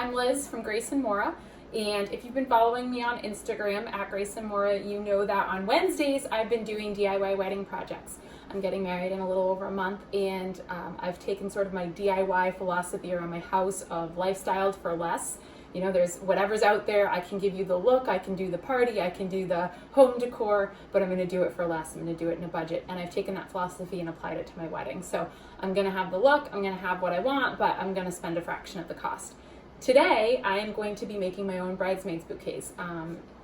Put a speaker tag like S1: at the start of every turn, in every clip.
S1: I'm Liz from Grace and Mora, and if you've been following me on Instagram at Grace and Mora, you know that on Wednesdays I've been doing DIY wedding projects. I'm getting married in a little over a month, and I've taken sort of my DIY philosophy around my house of lifestyle for less. You know, there's whatever's out there. I can give you the look, I can do the party, I can do the home decor, but I'm going to do it for less. I'm going to do it in a budget. And I've taken that philosophy and applied it to my wedding. So I'm going to have the look, I'm going to have what I want, but I'm going to spend a fraction of the cost. Today, I am going to be making my own bridesmaids bouquets.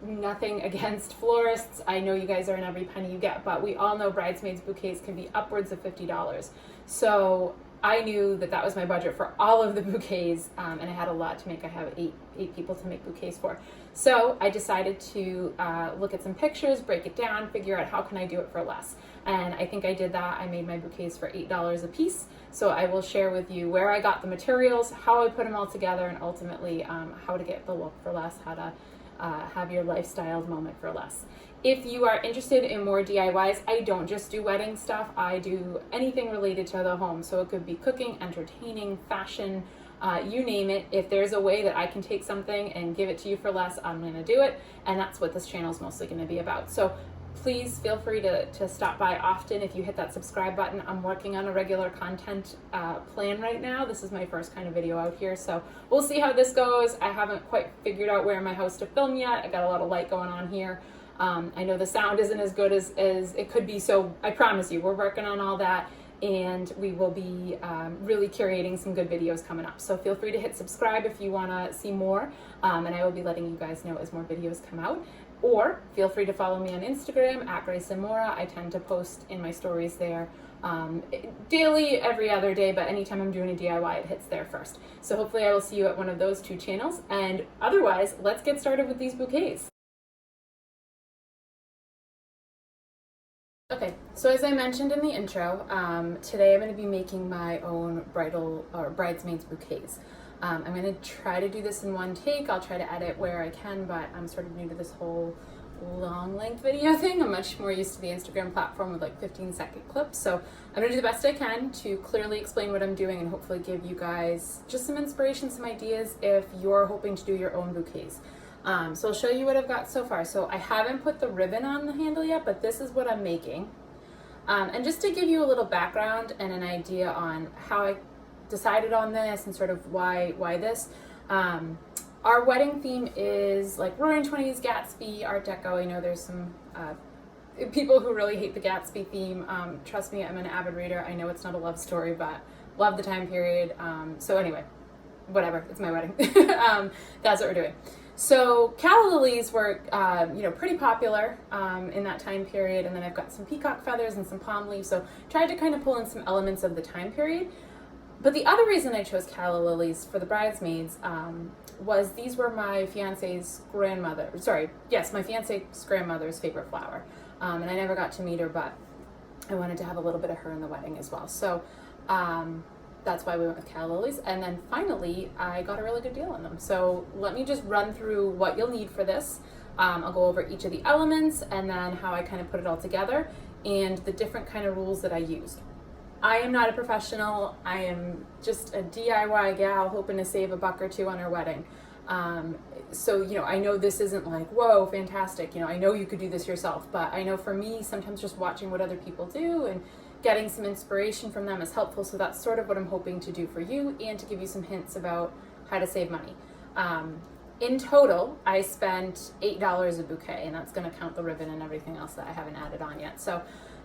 S1: Nothing against florists. I know you guys are in every penny you get, but we all know bridesmaids bouquets can be upwards of $50. So I knew that that was my budget for all of the bouquets, and I had a lot to make. I have eight people to make bouquets for. So I decided to look at some pictures, break it down, figure out how can I do it for less. And I think I did that. I made my bouquets for $8 a piece. So I will share with you where I got the materials, how I put them all together, and ultimately how to get the look for less, how to have your lifestyle moment for less. If you are interested in more DIYs, I don't just do wedding stuff. I do anything related to the home. So it could be cooking, entertaining, fashion, you name it. If there's a way that I can take something and give it to you for less, I'm going to do it. And that's what this channel is mostly going to be about. So please feel free to stop by often. If you hit that subscribe button, I'm working on a regular content plan right now. This is my first kind of video out here, so we'll see how this goes. I haven't quite figured out where in my house to film yet. I got a lot of light going on here. I know the sound isn't as good as it could be, so I promise you, we're working on all that, and we will be really curating some good videos coming up. So feel free to hit subscribe if you want to see more, and I will be letting you guys know as more videos come out. Or feel free to follow me on Instagram at Grace and Mora. I tend to post in my stories there daily, every other day, but anytime I'm doing a DIY, it hits there first. So hopefully I will see you at one of those two channels. And otherwise, let's get started with these bouquets. Okay, so as I mentioned in the intro, today I'm going to be making my own bridal or bridesmaids bouquets. I'm going to try to do this in one take. I'll try to edit where I can, but I'm sort of new to this whole long length video thing. I'm much more used to the Instagram platform with like 15-second clips. So I'm going to do the best I can to clearly explain what I'm doing and hopefully give you guys just some inspiration, some ideas if you're hoping to do your own bouquets. So I'll show you what I've got so far. So I haven't put the ribbon on the handle yet, but this is what I'm making. And just to give you a little background and an idea on how I decided on this and sort of why this. Our wedding theme is like Roaring 20s, Gatsby, Art Deco. I know there's some people who really hate the Gatsby theme. Trust me, I'm an avid reader. I know it's not a love story, but love the time period. So anyway, whatever, it's my wedding. That's what we're doing. So calla lilies were, pretty popular in that time period, and then I've got some peacock feathers and some palm leaves. So tried to kind of pull in some elements of the time period. But the other reason I chose calla lilies for the bridesmaids was these were my fiance's grandmother's favorite flower. And I never got to meet her, but I wanted to have a little bit of her in the wedding as well. So that's why we went with calla lilies. And then finally, I got a really good deal on them. So let me just run through what you'll need for this. I'll go over each of the elements and then how I kind of put it all together and the different kind of rules that I used. I am not a professional. I am just a DIY gal hoping to save a buck or two on her wedding. So, I know this isn't like, whoa, fantastic. I know you could do this yourself, but I know for me, sometimes just watching what other people do and getting some inspiration from them is helpful. So that's sort of what I'm hoping to do for you and to give you some hints about how to save money. In total, I spent $8 a bouquet, and that's going to count the ribbon and everything else that I haven't added on yet. So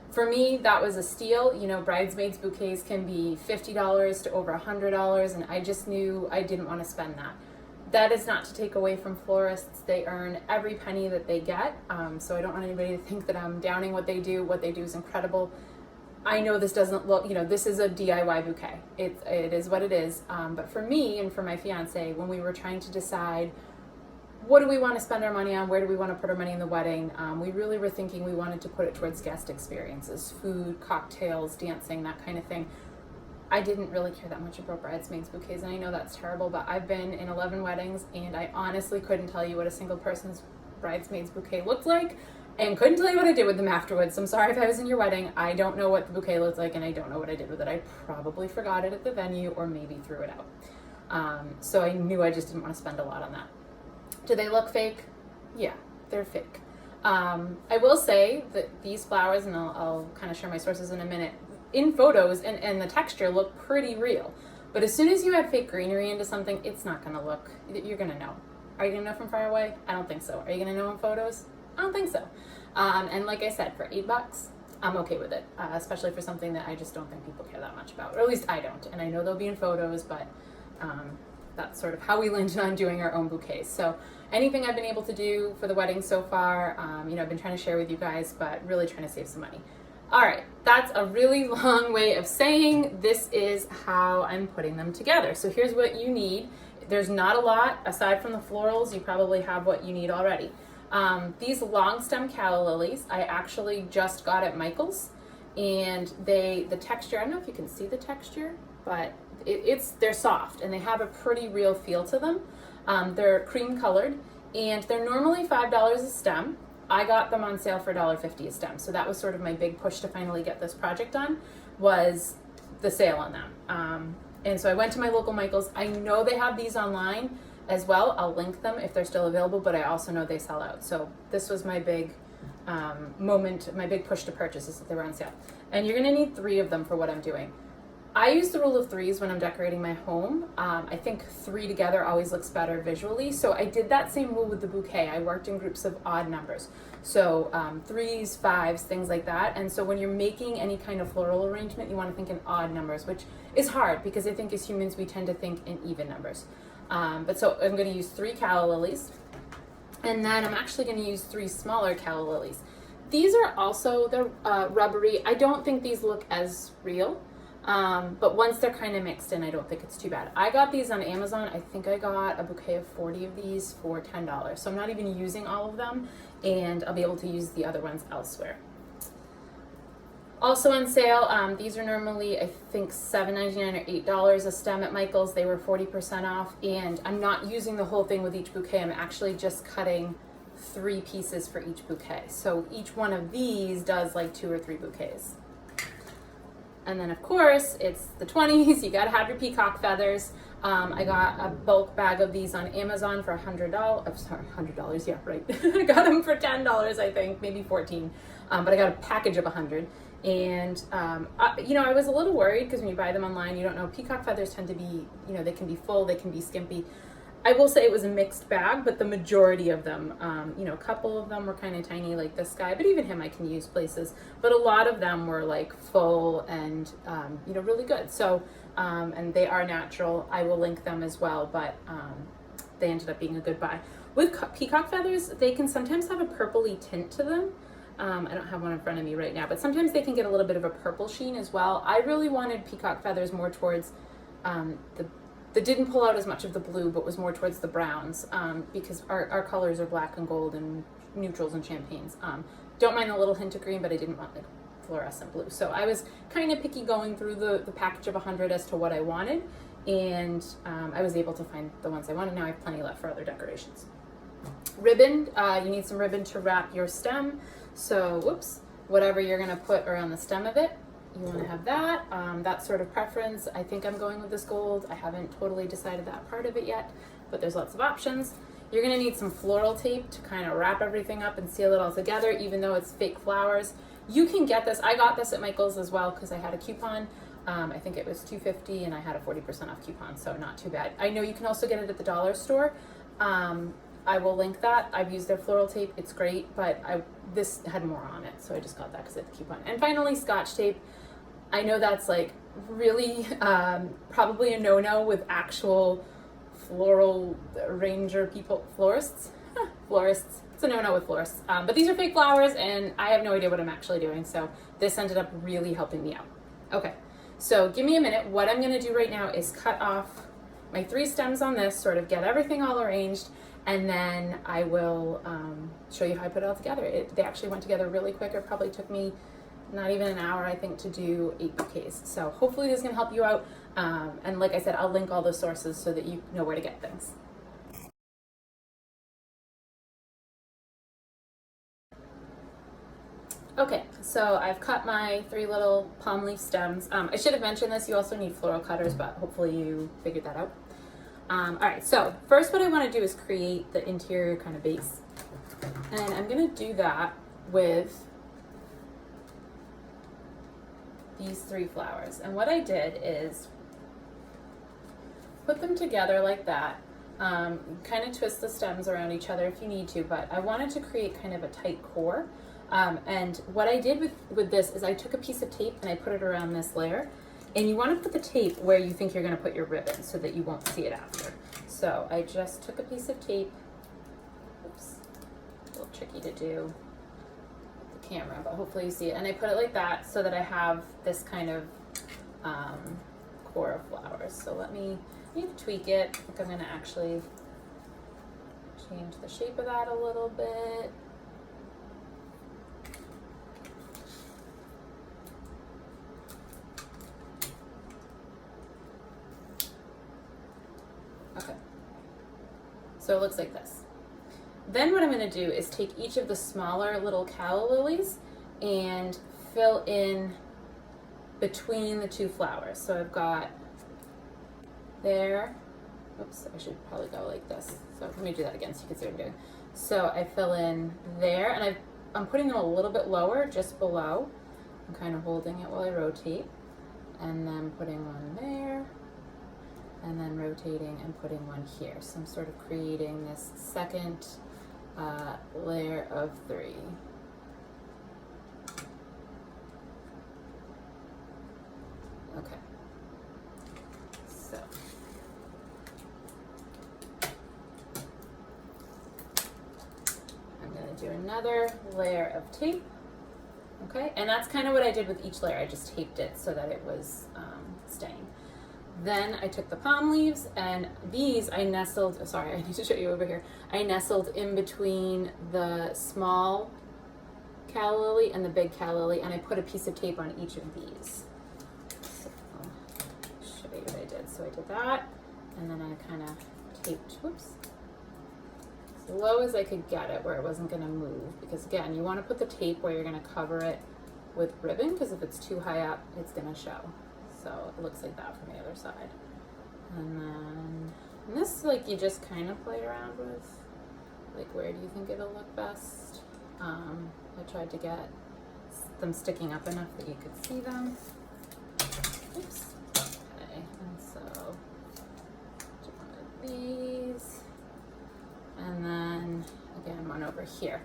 S1: for me, that was a steal. Bridesmaids bouquets can be $50 to over $100, and I just knew I didn't want to spend that. That is not to take away from florists. They earn every penny that they get, so I don't want anybody to think that I'm downing what they do. What they do is incredible. I know this doesn't look, this is a DIY bouquet. It is what it is, but for me and for my fiance, when we were trying to decide what do we want to spend our money on, where do we want to put our money in the wedding, we really were thinking we wanted to put it towards guest experiences, food, cocktails, dancing, that kind of thing. I didn't really care that much about bridesmaids bouquets, and I know that's terrible, but I've been in 11 weddings, and I honestly couldn't tell you what a single person's bridesmaids bouquet looked like, and couldn't tell you what I did with them afterwards. So I'm sorry if I was in your wedding. I don't know what the bouquet looked like, and I don't know what I did with it. I probably forgot it at the venue or maybe threw it out. So I knew I just didn't want to spend a lot on that. Do they look fake? Yeah, they're fake. I will say that these flowers, and I'll kind of share my sources in a minute, in photos and the texture look pretty real. But as soon as you add fake greenery into something, it's not going to look, you're going to know. Are you going to know from far away? I don't think so. Are you going to know in photos? I don't think so. And like I said, for $8, I'm okay with it, especially for something that I just don't think people care that much about, or at least I don't. And I know they'll be in photos, but that's sort of how we landed on doing our own bouquets. So anything I've been able to do for the wedding so far, I've been trying to share with you guys, but really trying to save some money. All right, that's a really long way of saying this is how I'm putting them together. So here's what you need. There's not a lot, aside from the florals, you probably have what you need already. These long stem calla lilies, I actually just got at Michael's, and the texture, I don't know if you can see the texture, but they're soft and they have a pretty real feel to them. They're cream colored and they're normally $5 a stem. I got them on sale for $1.50 a stem. So that was sort of my big push to finally get this project done, was the sale on them. And so I went to my local Michael's. I know they have these online as well. I'll link them if they're still available, but I also know they sell out. So this was my big moment, my big push to purchase, is that they were on sale. And you're gonna need 3 of them for what I'm doing. I use the rule of 3s when I'm decorating my home. I think 3 together always looks better visually. So I did that same rule with the bouquet. I worked in groups of odd numbers. So 3s, 5s, things like that. And so when you're making any kind of floral arrangement, you want to think in odd numbers, which is hard because I think as humans, we tend to think in even numbers. But so I'm going to use 3 calla lilies. And then I'm actually going to use 3 smaller calla lilies. These are also, they're rubbery. I don't think these look as real. But once they're kind of mixed in, I don't think it's too bad. I got these on Amazon. I think I got a bouquet of 40 of these for $10. So I'm not even using all of them, and I'll be able to use the other ones elsewhere. Also on sale, these are normally, I think, $7.99 or $8 a stem at Michael's. They were 40% off, and I'm not using the whole thing with each bouquet. I'm actually just cutting 3 pieces for each bouquet. So each one of these does like 2 or 3 bouquets. And then of course, it's the 20s, you gotta have your peacock feathers. I got a bulk bag of these on Amazon for $100, $100, yeah, right. I got them for $10, I think, maybe 14. But I got a package of 100. And, I was a little worried because when you buy them online, you don't know, peacock feathers tend to be, they can be full, they can be skimpy. I will say it was a mixed bag, but the majority of them, a couple of them were kind of tiny like this guy, but even him I can use places. But a lot of them were like full and, really good. So, and they are natural. I will link them as well, but they ended up being a good buy. With peacock feathers, they can sometimes have a purpley tint to them. I don't have one in front of me right now, but sometimes they can get a little bit of a purple sheen as well. I really wanted peacock feathers more towards that didn't pull out as much of the blue, but was more towards the browns, because our colors are black and gold and neutrals and champagnes. Don't mind a little hint of green, but I didn't want like fluorescent blue. So I was kind of picky going through the package of 100 as to what I wanted, and I was able to find the ones I wanted. Now I have plenty left for other decorations. Ribbon, you need some ribbon to wrap your stem. So, whatever you're gonna put around the stem of it, you want to have that. That sort of preference. I think I'm going with this gold. I haven't totally decided that part of it yet, but there's lots of options. You're going to need some floral tape to kind of wrap everything up and seal it all together, even though it's fake flowers. You can get this. I got this at Michael's as well because I had a coupon. I think it was $2.50 and I had a 40% off coupon, so not too bad. I know you can also get it at the dollar store. I will link that. I've used their floral tape. It's great, but this had more on it, so I just got that because it's a coupon. And finally, Scotch tape. I know that's like really probably a no-no with actual floral arranger people, florists. It's a no-no with florists. But these are fake flowers, and I have no idea what I'm actually doing, so this ended up really helping me out. Okay, so give me a minute. What I'm going to do right now is cut off my 3 stems on this, sort of get everything all arranged, and then I will show you how I put it all together. They actually went together really quick. It probably took me not even an hour, I think, to do 8 bouquets. So hopefully this can help you out. And like I said, I'll link all the sources so that you know where to get things. Okay, so I've cut my 3 little palm leaf stems. I should have mentioned this, you also need floral cutters, but hopefully you figured that out. All right, so first what I want to do is create the interior kind of base. And I'm going to do that with these 3 flowers. And what I did is put them together like that. Kind of twist the stems around each other if you need to, but I wanted to create kind of a tight core. And what I did with this is I took a piece of tape and I put it around this layer. And you want to put the tape where you think you're going to put your ribbon so that you won't see it after. So I just took a piece of tape. Oops, a little tricky to do with the camera, but hopefully you see it. And I put it like that so that I have this kind of core of flowers. So I need to tweak it. I think I'm going to actually change the shape of that a little bit. Okay, so it looks like this. Then what I'm going to do is take each of the smaller little calla lilies and fill in between the 2 flowers. So I've got there, oops, I should probably go like this. So let me do that again so you can see what I'm doing. So I fill in there, and I'm putting them a little bit lower, just below. I'm kind of holding it while I rotate, and then putting one there, and then rotating and putting one here. So I'm sort of creating this second layer of 3. Okay. So I'm going to do another layer of tape. Okay, and that's kind of what I did with each layer. I just taped it so that it was staying. Then I took the palm leaves, and these I nestled, sorry, I need to show you over here. I nestled in between the small calla lily and the big calla lily, and I put a piece of tape on each of these. So I'll show you what I did. So I did that, and then I kind of taped, whoops, as low as I could get it where it wasn't going to move, because again, you want to put the tape where you're going to cover it with ribbon, because if it's too high up, it's going to show. So it looks like that from the other side. And then, and this, like, you just kind of play around with, like, where do you think it'll look best? I tried to get them sticking up enough that you could see them. Oops. Okay, and so do one of these. And then, again, one over here.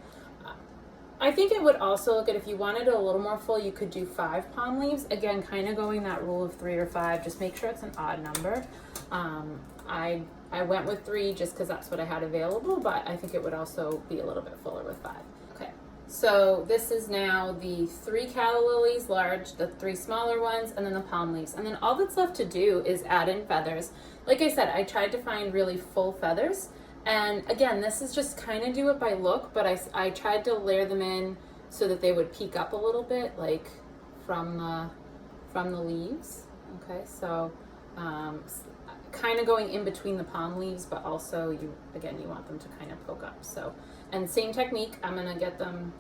S1: I think it would also look good if you wanted it a little more full, you could do 5 palm leaves. Again, kind of going that rule of 3 or 5, just make sure it's an odd number. I went with 3 just because that's what I had available, but I think it would also be a little bit fuller with 5. Okay, so this is now the 3 calla lilies, large, the 3 smaller ones, and then the palm leaves. And then all that's left to do is add in feathers. Like I said, I tried to find really full feathers. And again, this is just kind of do it by look, but I tried to layer them in so that they would peek up a little bit, like from the leaves. Okay, so kind of going in between the palm leaves, but also you want them to kind of poke up. So, and same technique, I'm gonna get them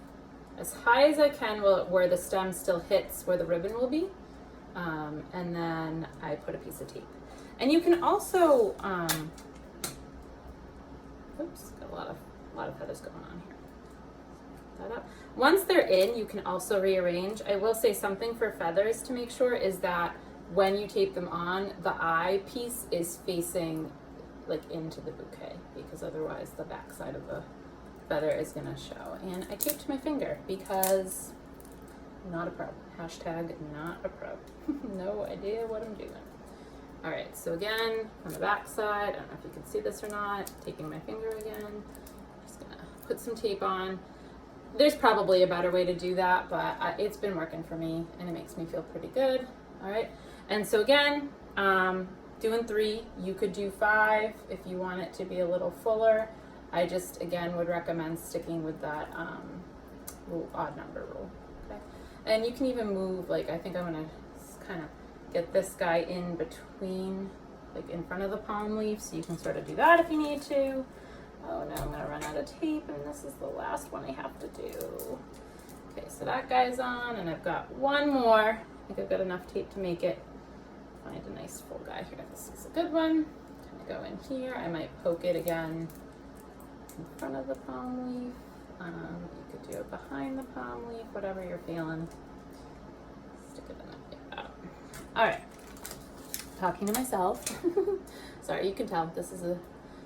S1: as high as I can where the stem still hits where the ribbon will be, and then I put a piece of tape. And you can also oops, got a lot of feathers going on here. That up. Once they're in, you can also rearrange. I will say something for feathers to make sure is that when you tape them on, the eye piece is facing like into the bouquet, because otherwise the back side of the feather is gonna show. And I taped my finger because I'm not a pro. Hashtag not a pro. No idea what I'm doing. All right, so again, on the back side, I don't know if you can see this or not, taking my finger again, just gonna put some tape on. There's probably a better way to do that, but it's been working for me and it makes me feel pretty good. All right, and so again, doing 3, you could do 5 if you want it to be a little fuller. I just, again, would recommend sticking with that odd number rule, okay? And you can even move, like, I think I'm gonna kind of get this guy in between, like in front of the palm leaf, so you can sort of do that if you need to. Oh no, I'm gonna run out of tape, and this is the last one I have to do. Okay, so that guy's on, and I've got one more. I think I've got enough tape to make it. Find a nice full guy here. This is a good one. Kind go in here. I might poke it again in front of the palm leaf. You could do it behind the palm leaf, whatever you're feeling. Stick it in like that. All right, talking to myself. Sorry, you can tell this is a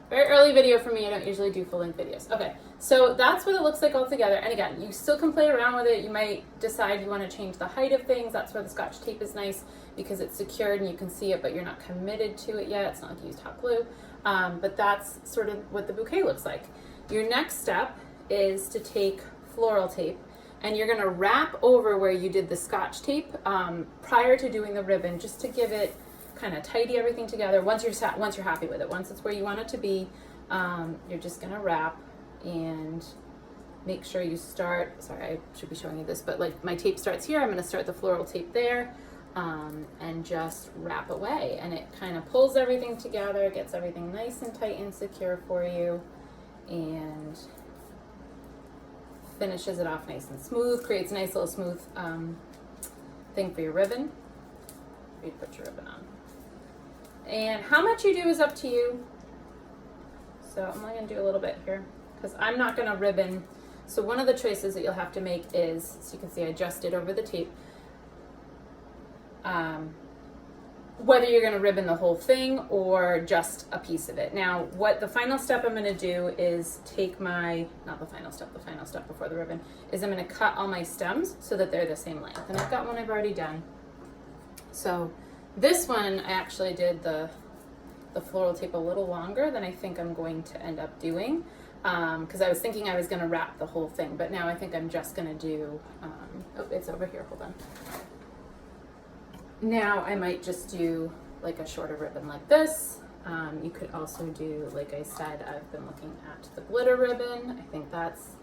S1: very early video for me. I don't usually do full-length videos. Okay, so that's what it looks like all together. And again, you still can play around with it. You might decide you want to change the height of things. That's where the Scotch tape is nice because it's secured and you can see it, but you're not committed to it yet. It's not like you used hot glue. But that's sort of what the bouquet looks like. Your next step is to take floral tape and you're gonna wrap over where you did the Scotch tape prior to doing the ribbon, just to give it kind of tidy everything together. Once you're happy with it, once it's where you want it to be, you're just gonna wrap and make sure you start, sorry, I should be showing you this, but like my tape starts here, I'm gonna start the floral tape there and just wrap away. And it kind of pulls everything together, gets everything nice and tight and secure for you, and finishes it off nice and smooth, creates a nice little smooth thing for your ribbon. You put your ribbon on. And how much you do is up to you. So I'm only gonna do a little bit here because I'm not gonna ribbon. So one of the choices that you'll have to make is, so you can see I just did over the tape, whether you're gonna ribbon the whole thing or just a piece of it. Now, what the final step I'm gonna do is take my, not the final step before the ribbon, is I'm gonna cut all my stems so that they're the same length. And I've got one I've already done. So this one, I actually did the floral tape a little longer than I think I'm going to end up doing, because I was thinking I was gonna wrap the whole thing, but now I think I'm just gonna do, oh, it's over here, hold on. Now I might just do like a shorter ribbon like this. You could also do, like I said, I've been looking at the glitter ribbon. I think that's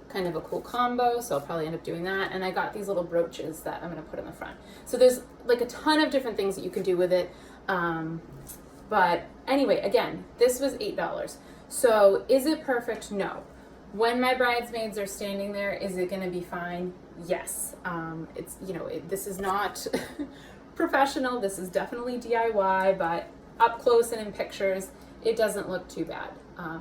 S1: kind of a cool combo, so I'll probably end up doing that. And I got these little brooches that I'm gonna put in the front. So there's like a ton of different things that you can do with it. But anyway, again, this was $8. So is it perfect? No. When my bridesmaids are standing there, is it gonna be fine? Yes. It's, you know, this is not professional, this is definitely DIY, but up close and in pictures, it doesn't look too bad.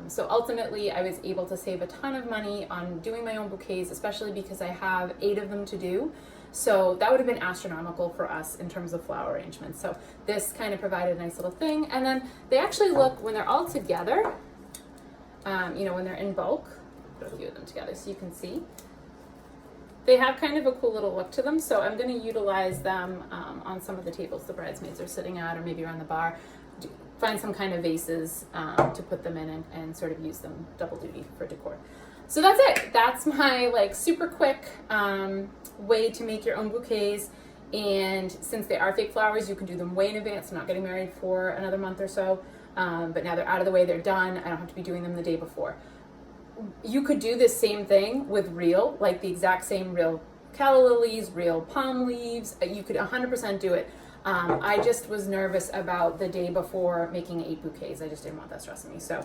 S1: So ultimately, I was able to save a ton of money on doing my own bouquets, especially because I have 8 of them to do. So that would have been astronomical for us in terms of flower arrangements. So this kind of provided a nice little thing. And then they actually look, when they're all together, you know, when they're in bulk, put a few of them together so you can see. They have kind of a cool little look to them, so I'm going to utilize them on some of the tables the bridesmaids are sitting at, or maybe around the bar. Find some kind of vases to put them in and sort of use them double duty for decor. So that's it. That's my like super quick way to make your own bouquets. And since they are fake flowers, you can do them way in advance. I'm not getting married for another month or so, but now they're out of the way, they're done. I don't have to be doing them the day before. You could do this same thing with real, like the exact same real calla lilies, real palm leaves. You could 100% do it. I just was nervous about the day before making 8 bouquets. I just didn't want that stressing me. So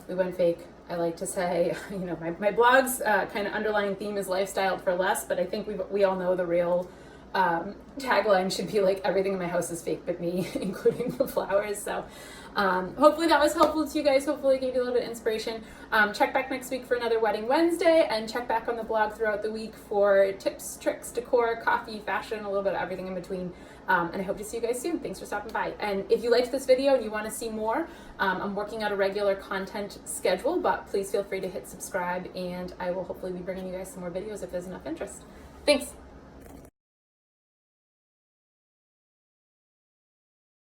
S1: we went fake. I like to say, you know, my blog's kind of underlying theme is lifestyle for less, but I think we all know the real tagline should be like, everything in my house is fake but me, including the flowers. So hopefully that was helpful to you guys. Hopefully it gave you a little bit of inspiration. Check back next week for another Wedding Wednesday, and check back on the blog throughout the week for tips, tricks, decor, coffee, fashion, a little bit of everything in between. And I hope to see you guys soon. Thanks for stopping by. And if you liked this video and you want to see more, I'm working out a regular content schedule, but please feel free to hit subscribe, and I will hopefully be bringing you guys some more videos if there's enough interest. Thanks.